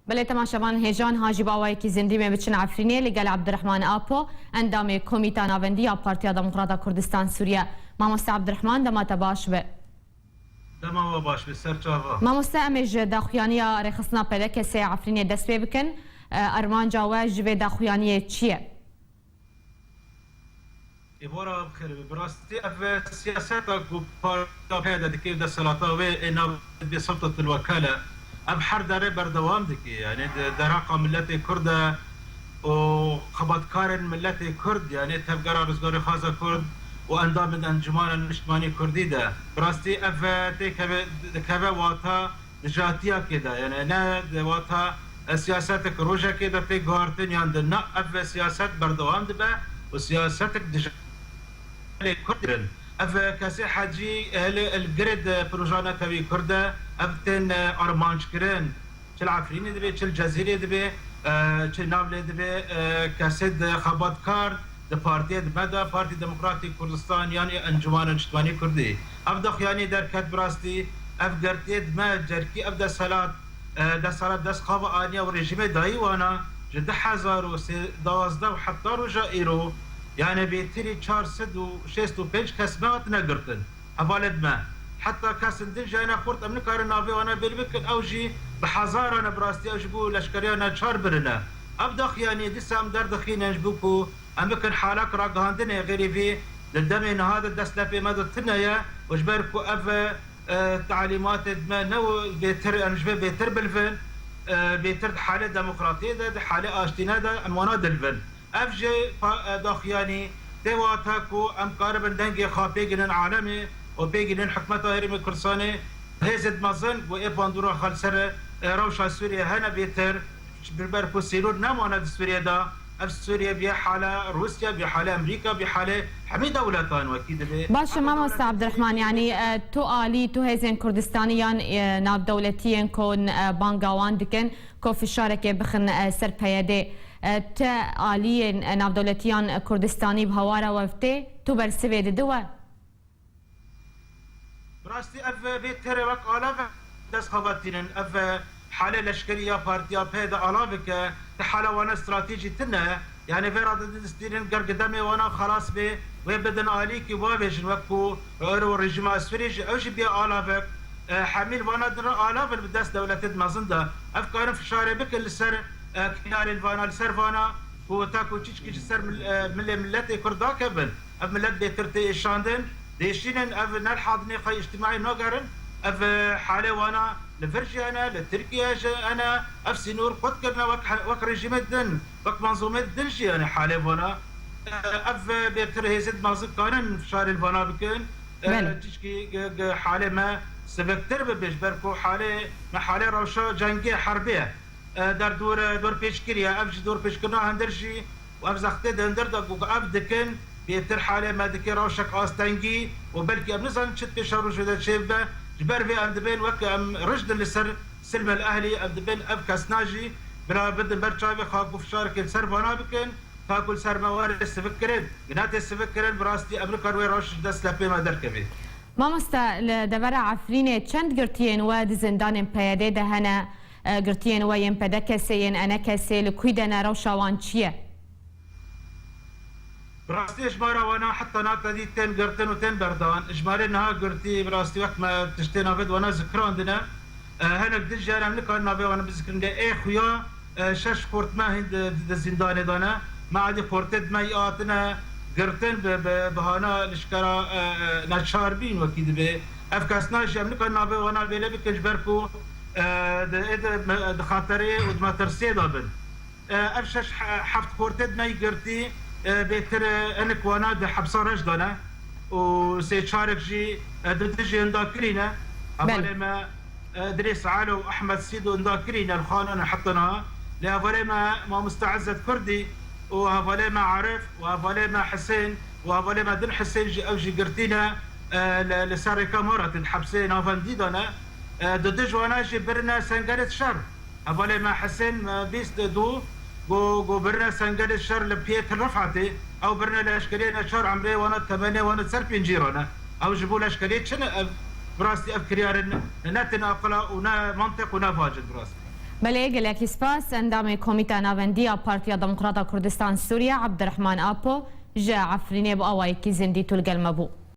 بله تماشاوان هیجان حاجی باوایی که زندی می بچن عفرینی لگل عبدالرحمن آپو اندام کمیته ناوندی یا پارتیا دموکرات کردستان سوریه. ماموسته عبدالرحمن دمات باش به دما باش به سر چاوا ماموسته امج داخویانی رخصنا پیدا کسی عفرینی دست پی بکن ارمان جاوه جوه داخویانی چیه؟ إبورة بخير براستي أف سياسات أكو هذا دكي ده سلاطة إنه بسلطة الوكالة أب حر داره بردوام دكي يعني دراقة ملتي كردة وخبط كارن ملتي كرد يعني تبقى رزقاري خاصة كرد وأندام من أنجمان الاجتماعي كردي ده براستي أف كذا واتا جاتيا كده يعني أنا واتا سياساتك روجا كده في غارتين يندنا أف سياسات بردوام دبا وسياساتك كردن اف كاسي حاجي الجريد بروجانا تبي كرده افتن ارمانش كرن تل عفريني دبي تل جزيره دبي تل نابل دبي كاسد خبات كار د بارتي مدى بارتي ديمقراطي كردستان يعني انجمان اجتماعي كردي افضخ يعني در كات براستي اف جرتيد ما جركي ابدا صلاه دا صلاه دس خوا انيا وريجيم داي وانا جد حزار و 12 وحتى رجا ايرو يعني بيتري 465 كسمات نقرتن أفالد ما حتى كاسندن جانا خورت أمن كارنافي وأنا بالبكن أوجي بحزار أنا براستي أجبو لشكري أنا تشار برنا أبدخ يعني دسا أم دردخين أجبوكو أمكن حالك راقهاندن غيري في للدمين هذا الدس لفي مدى تنايا وجبركو أف تعليمات ما نو بيتر أنجبه بيتر بالفن بيتر حالة ديمقراطية ده حالة آشتينا ده أموانا دلفن افجي داخياني تواتاكو ام قاربن دنگي خابيجن عالمي وبيجن حكمته هرم كرساني هزد مازن وإباندورا خالسر روشا سوريا هنا بيتر بربركو سيرود نمانا سوريا دا اف سوريا بحالة روسيا بحالة امريكا بحالة حمي دولتان واكيد باشه ماموسته عبدالرحمن يعني تو آلي تو هزين كردستانيان ناف دولتيين كون بانغاوان دكن كو في الشاركة بخن سر بيادي تا آلي ناف دولتيان كردستاني بهوارا وفته تو برسوه دوا براستي اف بيتر وك آلاف دس خواتين اف حالة لشكرية بارتيا بيدا آلافك حالة وانا استراتيجي تنا يعني فيرا دستيرين قرقدامي وانا خلاص بي ويبدن آليكي وابيجن وكو رجيم اسفريج اوجي بي آلافك حميل وانا در آلاف البداس دولتين مازندا افكارن في شارع بك السر كنار الفانا السر فانا وتاكو تشكي السر ملتي كردا كبل اف ملت بيترتي الشاندن ديشينن اف نالحاضني خي اجتماعي نوغرن اف حالة وانا لفرجي انا لتركيا انا اف سنور قد كرنا وك رجيم الدن وك منظومة الدنشي انا حالة وانا اف بيتر هيزد مازن كانن في شارع الفانا بكن تشكي حالة ما سبكتر ببجبركو حالة ما حالة روشا جنگية حربية در دور پیشگیری افج دور پیشگیرنا هندرشی و افز اخته دندر دا گو اف دکن بیتر حاله ما دکی روشک آستنگی و بلکی ام نزان چت پیشارو شده چیبه جبر وی ام دبین وک ام رشد لسر سلم الاهلی ام دبین اف کسناجی بنا بدن برچاوی خاکو فشارک سر وانا بکن تاكل سر موارد استفكرن جنات استفكرن براستي امريكا روي روش دست لبي ما دركبي ماموستا لدبر عفرينه چند گرتين و زندان پیاده دهنه گرتين و ين پدا کسين انا کسي لكويدنا روشاوان چيه براستي اجمارا وانا حتى ناتا دي تن گرتن و تن بردان اجماري نها گرتي براستي وقت ما تشتينا بد وانا ذكران دنا هنا بدل جانا منكان نابي وانا بذكرن دي اي خويا شش خورت ما هند زندان دانا ما عادي خورتد ما يقاتنا گرتن بهانا لشكرا نشاربين وكيد به افكاسناش منكان نابي وانا بيلي بكجبركو د خاطري ودما ترسي دابن افشش حفت خورتد ما يقرتي بيتر انك وانا د حبصارش دانا و سي شارك جي دجي انداكرينا اولي ما دريس علو احمد سيدو انداكرينا الخانه حطنا لافولي ما مستعزه كردي وهافولي ما عارف وهافولي ما حسين وهافولي ما دن حسين جي او جي قرتينا لساري كامورة حبسين افندي دانا دج وانا جي برنا سنجرة شر هافولي ما حسين ما بيست دو جو برنا سنجرة شر لبيت رفعتي او برنا لاشكالينا شر عمري وانا 8 وانا سربين جيرونا او جيبوا لاشكاليت شنو براستي افكريار نتنا اقلا ونا منطق ونا فاجد براستي بله گلکی سپاس اندام کمیته ناوندی پارتیا دموکراتا کردستان سوریا عبدالرحمن آپو جا عفرینه با آوائی کی زندی طول گلمه بو